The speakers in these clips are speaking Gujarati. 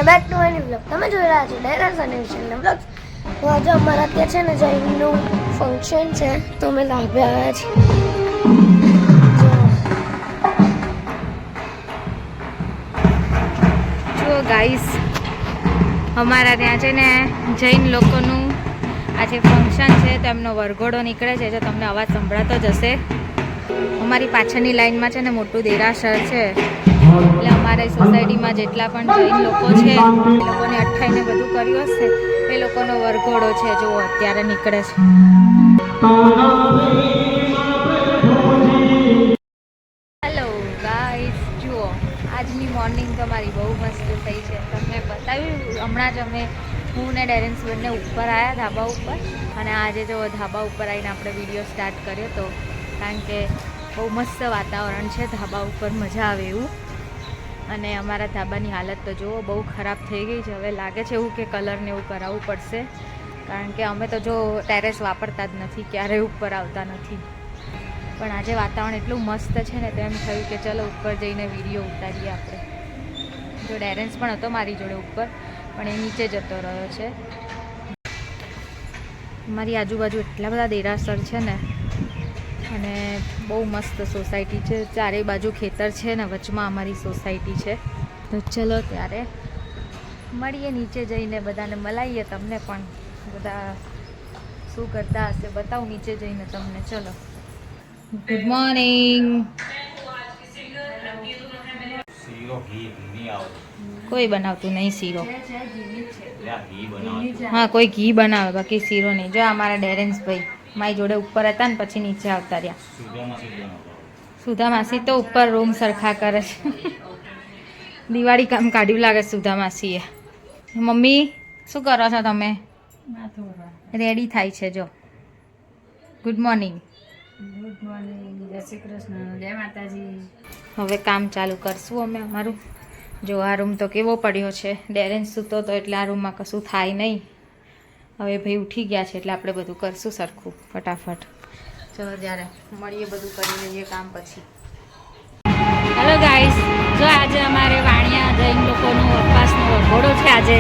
Back to any vlog. તમે જોઈ રહ્યા છો ડેરસ અને વિશાલના વ્લોગ્સ. તો આજે અમારા ત્યાં છે ને જૈનનું ફંક્શન છે તો અમે લાભે આવ્યા છીએ. જો ગાઈસ, અમારા ત્યાં છે ને જૈન લોકોનું આજે ફંક્શન છે તો એમનો વરઘોડો નીકળે છે. જો તમને અવાજ સંભળાતો જ હશે. અમારી પાછળની લાઈનમાં છે ને મોટું દેરાસર છે, એટલે અમારે સોસાયટીમાં જેટલા પણ જૈન લોકો છે એ લોકોને અઠ્ઠાઈને બધું કર્યું હશે એ લોકોનો વરઘોડો છે. જો અત્યારે નીકળે છે. હેલો ગાઈસ, જુઓ આજની મોર્નિંગ તો મારી બહુ મસ્ત થઈ છે. તમને બતાવ્યું હમણાં જ હું ને ડેરેન્સ બંને ઉપર આવ્યા ધાબા ઉપર, અને આજે જો ધાબા ઉપર આવીને આપણે વિડીયો સ્ટાર્ટ કર્યો તો, કારણ કે બહુ મસ્ત વાતાવરણ છે ધાબા ઉપર, મજા આવે એવું. અને અમારા ધાબાની હાલત તો જુઓ બહુ ખરાબ થઈ ગઈ છે. હવે લાગે છે એવું કે કલરને એવું કરાવવું પડશે, કારણ કે અમે તો જો ટેરેસ વાપરતા જ નથી, ક્યારેય ઉપર આવતા નથી. પણ આજે વાતાવરણ એટલું મસ્ત છે ને તો એમ થયું કે ચલો ઉપર જઈને વિડીયો ઉતારીએ આપણે. જો ડેરેન્સ પણ હતો મારી જોડે ઉપર, પણ એ નીચે જતો રહ્યો છે. મારી આજુબાજુ એટલા બધા દેરાસર છે ને, અને બહુ મસ્ત સોસાયટી છે. ચારેય બાજુ ખેતર છે ને વચમાં અમારી સોસાયટી છે. તો ચલો ત્યારે મળીએ નીચે જઈને, બધાને મલાઈએ. તમને પણ બધા શું કરતા હશે બતાવું નીચે જઈને તમને. ચલો, ગુડ મોર્નિંગ. કોઈ બનાવતું નહીં શીરો. હા, કોઈ ઘી બનાવે, બાકી શીરો નહીં. જો અમારા ડેરેન્સ ભાઈ મારી જોડે ઉપર હતા ને પછી નીચે આવતા રહ્યા. સુધા માસી તો ઉપર રૂમ સરખા કરે છે. દિવાળી કામ કાઢ્યું લાગે સુધા માસીએ. મમ્મી શું કરો છો તમે? રેડી થાય છે. જો ગુડ મોર્નિંગ. ગુડ મોર્નિંગ, જય શ્રી કૃષ્ણ, જય માતાજી. હવે કામ ચાલુ કરશું અમે અમારું. જો આ રૂમ તો કેવો પડ્યો છે. ડેરેન્સ સૂતો તો એટલે આ રૂમમાં કશું થાય નહીં. હવે ભાઈ ઉઠી ગયા છે એટલે આપણે બધું કરશું સરખું ફટાફટ. ચલો ત્યારે મળીએ, બધું કરી લઈએ કામ પછી. હેલો ગાઈસ, જો આજે અમારે વાણિયા જૈન લોકોનો ઉપવાસનો વરઘોડો છે આજે.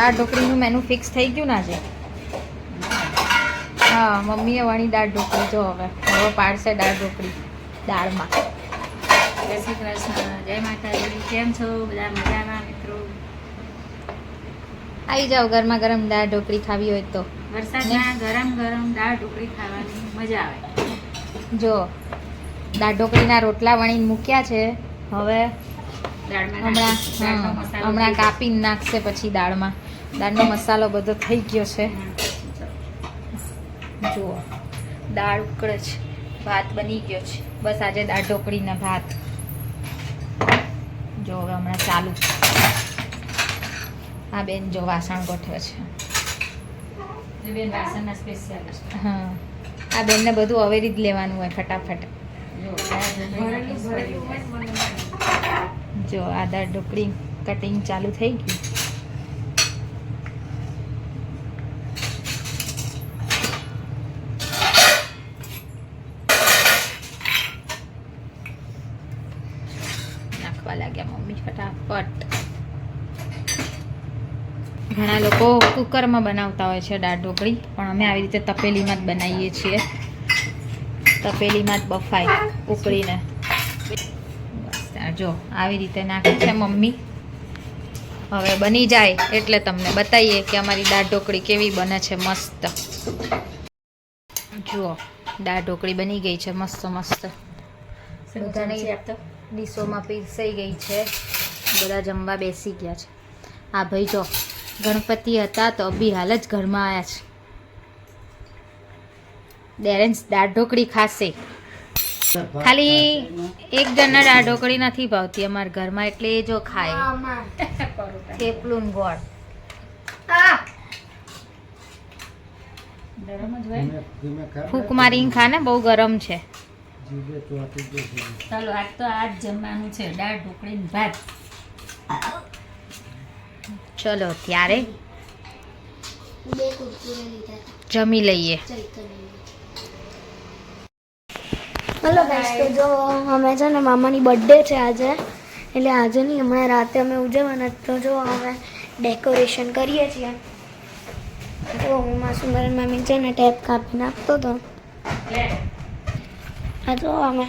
દાળ ઢોકળીનું મેનુ ફિક્સ થઈ ગયું ને આજે. હા, મમ્મીએ વણી દાળ ઢોકળી. જો હવે પાડશે દાળ ઢોકળી દાળમાં. જય શ્રી કૃષ્ણ, જય માતાજી. કેમ છો બધા? મજામાં મિત્રો? આવી જાઓ, ગરમા ગરમ દાળ ઢોકળી ખાવી હોય તો. વરસાદમાં ગરમ ગરમ દાળ ઢોકળી ખાવાની મજા આવે. જો દાળ ઢોકળીના રોટલા વણીને મૂક્યા છે. હવે દાળનો મસાલો હમણાં કાપીને નાખશે પછી દાળમાં. દાળનો મસાલો બધો થઈ ગયો છે. જુઓ દાળ ઉકળે છે, ભાત બની ગયો છે. બસ આજે દાળ ઢોકળીના ભાત. જો હવે હમણાં ચાલુ. આ બેન જો વાસણ ગોઠવે છે. બેન વાસણના સ્પેશિયાલિસ્ટ. હા, આ બેનને બધું અવેરી જ લેવાનું હોય ફટાફટ. જો આ દાળ ઢોકળી કટિંગ ચાલુ થઈ ગયું. નાખવા લાગ્યા મમ્મી ફટાફટ. ઘણા લોકો કુકરમાં બનાવતા હોય છે દાળ ઢોકળી, પણ અમે આવી રીતે તપેલીમાં જ બનાવીએ છીએ. તપેલીમાં જ બફાય ઉકળીને. જો આવી રીતે નાખે છે મમ્મી. હવે બની જાય એટલે તમને બતાવીએ કે અમારી દાળ ઢોકળી કેવી બને છે. મસ્ત જુઓ દાળ ઢોકળી બની ગઈ છે મસ્ત મસ્ત. બધાની ડીશોમાં પીરસાઈ ગઈ છે. બધા જમવા બેસી ગયા છે. આ ભાઈ જો ગણપતિ હતા તો બી હાલ જ ઘરમાં આવ્યા છે. ડેરેન્સ દાળ ઢોકળી ખાશે. ખાલી એક જણને દાળ ઢોકળી નથી ભાવતી અમારા ઘરમાં, એટલે એ જો ખાય થેપલું ને ગોળ. ફૂંક મારીને ખા ને, બહુ ગરમ છે. ચાલો આજ તો આ જ જમવાનું છે, દાળ ઢોકળી ને ભાત. ચલો ત્યારે જમી લઈએ. હલો ગાઈસ, તો જો અમે છે ને મામાની બર્થડે છે આજે, એટલે આજે નહીં હમણાં રાતે અમે ઉજવવાના. તો જો અમે ડેકોરેશન કરીએ છીએ. તો હું માસુમબેન મામી છે ને ટેપ કાપી નાખતો હતો. આ તો અમે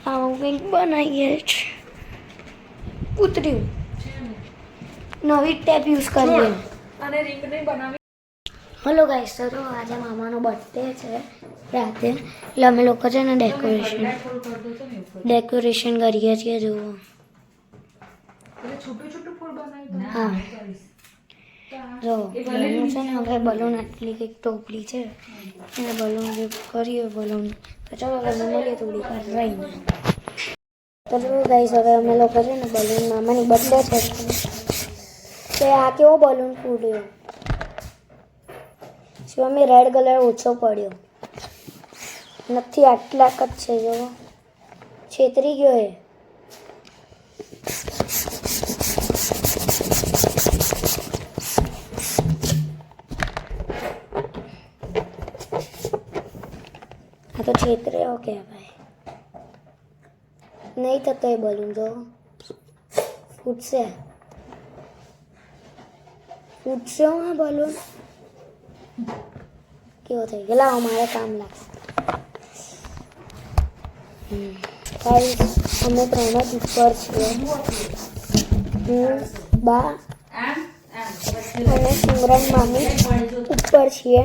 આવું કંઈક બનાવીએ છીએ. ઉતર્યું નવી ટેપ યુઝ કરીએ. હલો ગાઈસ, તો આજે મામાનો બર્થડે છે રાતે, એટલે અમે લોકો છે ને ડેકોરેશન કરીએ છીએ. જુઓ હા, જો બલૂન છે ને, હવે બલૂન આટલી કંઈક ટોપલી છે એને બલૂન કરીએ બલૂન. તો ચાલો હવે મળીએ થોડી વાર રહીને. તો જો ગાઈસ, હવે અમે લોકો છે ને બલૂન, મામાની બર્થડે છે તો આ કેવો બલૂન ફૂટ્યો. શિવામી રેડ કલર ઓછો પડ્યો નથી, આટલા જ છે. જો છેતરી ગયો એ. આ તો છેતર્યો કે ભાઈ, નહીં થતો એ બલૂન. જો ફૂટશે હા બલૂન. કેવો થઈ ગયો, લાવો મારે કામ લાગશે. અમે ત્રણ જ ઉપર છીએ, હું, બા અને સિમરન મામી ઉપર છીએ,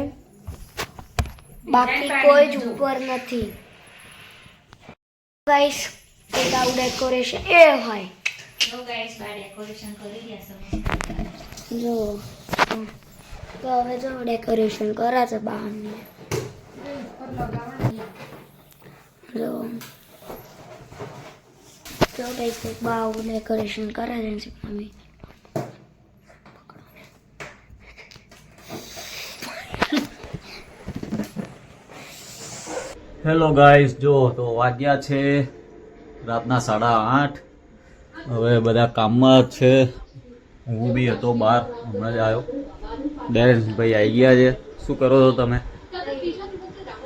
બાકી કોઈ જ ઉપર નથી. ગાઈસ, એક આવું ડેકોરેશન એ હોય. જો તો હવે જો ડેકોરેશન કરે છે બહારને. જો ગાઈસ, બા આવું ડેકોરેશન કરે છે. મમ્મી હેલો ગાઈસ, જો તો વાગ્યા છે રાતના 8:30. હવે બધા કામમાં જ છે. હું બી હતો બહાર, હમણાં જ આવ્યો. ડેરેન્સભાઈ આવી ગયા છે. શું કરો છો તમે?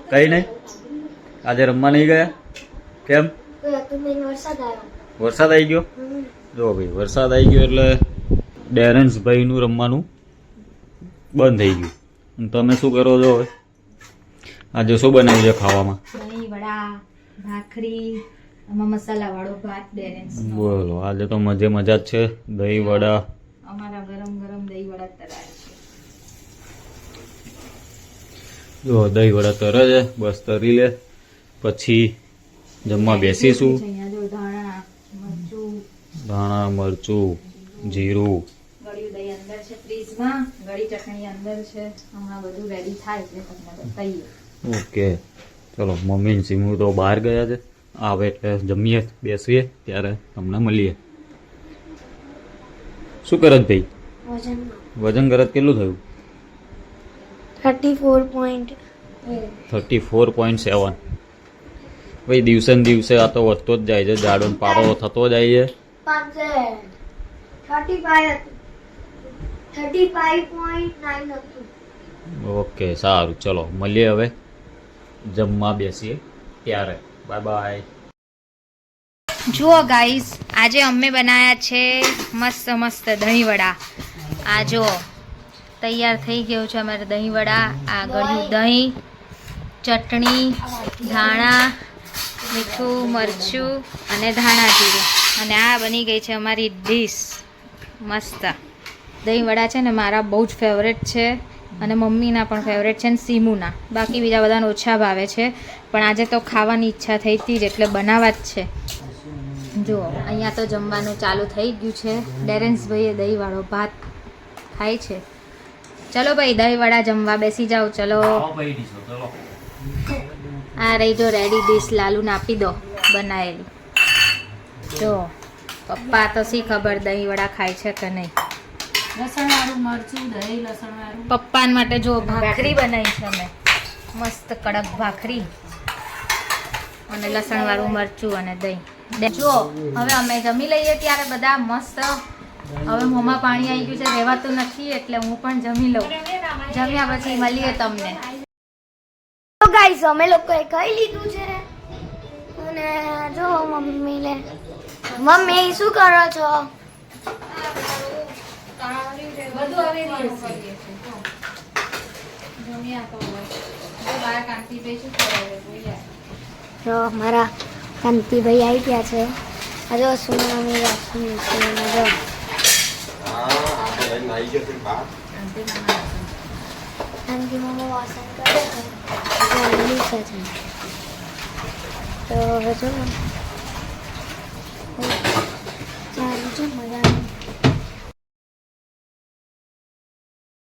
કંઈ નહીં. આજે રમવા નહીં ગયા? કેમ? વરસાદ આવી ગયો? જો ભાઈ, વરસાદ આવી ગયો એટલે ડેરેન્સભાઈનું રમવાનું બંધ થઈ ગયું. અને તમે શું કરો છો હવે? આજે શું બનાવ્યું છે ખાવામાં? દહીં વડા, ભાખરી, આમાં મસાલાવાળો ભાત. ડેરેન્સ બોલો, આજે તો મજા જ છે. દહીં વડા, અમારા ગરમ ગરમ દહીં વડા તરાય છે. જો દહીં વડા તરે છે, બસ તરી લે પછી જમવા બેસીશું. અહીંયા જો ધાણા મરચું, ધાણા મરચું જીરું. ગળ્યું દહીં અંદર છે ફ્રીજમાં, ગળી ચટણી અંદર છે. હમણાં બધું રેડી થાય એટલે તમને બતાવીએ. ઓકે ચલો મમ્મી ને સિમુ તો બહાર ગયા છે, આવે એટલે જમીએ બેસીએ ત્યારે તમને મળીએ. શું કરત ભાઈ? વજન કરત કેટલું થયું? 34.7. ભાઈ દિવસે ને દિવસે આ તો વધતો જ જાય છે, જાડો ને પાડો થતો જાય છે. 35.9 હતું. ઓકે સારું ચલો મળીએ હવે જમવા બેસીએ ત્યારે. Bye bye. જુઓ ગાઈસ, આજે અમે બનાવ્યા છે મસ્ત મસ્ત દહીંવડા. આ જો તૈયાર થઈ ગયું છે અમારે દહીંવડા. આ ગળ્યું દહીં, ચટણી, ધાણા, મીઠું, મરચું અને ધાણા જીરું. અને આ બની ગઈ છે અમારી ડીશ મસ્ત. દહીંવડા છે ને મારા બહુ જ ફેવરેટ છે અને મમ્મીના પણ ફેવરેટ છે ને સીમુના. બાકી બીજા બધાને ઓછા ભાવે છે, પણ આજે તો ખાવાની ઈચ્છા થઈ હતી જ એટલે બનાવવા જ છે. જુઓ અહીંયા તો જમવાનું ચાલુ થઈ ગયું છે. ડેરેન્સભાઈએ દહીંવાળો ભાત ખાય છે. ચલો ભાઈ દહીંવડા જમવા બેસી જાઓ. ચલો આ રહી જો રેડી ડીશ, લાલુને આપી દો બનાવેલી. જો પપ્પા તો શી ખબર દહીંવડા ખાય છે કે નહીં. લસણવાળું મરચું, દહીં લસણવાળું. પપ્પા માટે જો ભાખરી બનાવી છે અમે, મસ્ત કડક ભાખરી અને લસણવાળું મરચું અને દહીં. જો હવે અમે જમી લઈએ ત્યારે બધા મસ્ત. હવે મોંમાં પાણી આવી ગયું છે, રહેવાતું નથી એટલે હું પણ જમી લઉં. જમ્યા પછી મળીએ તમને. તો ગાઈસ અમે લોકોએ ખાઈ લીધું છે અને જો મમ્મી શું કરો છો? બધું હવે જમ્યા તો બાર કાંતિભાઈ શું કરે? જો અમારા કાંતિભાઈ આવી ગયા છે. આ જો સુનામી વાસણ જો કાંતિ મમ્મા વાસણ કરે છે. તો હવે જો ચાલુ છે મજાનું.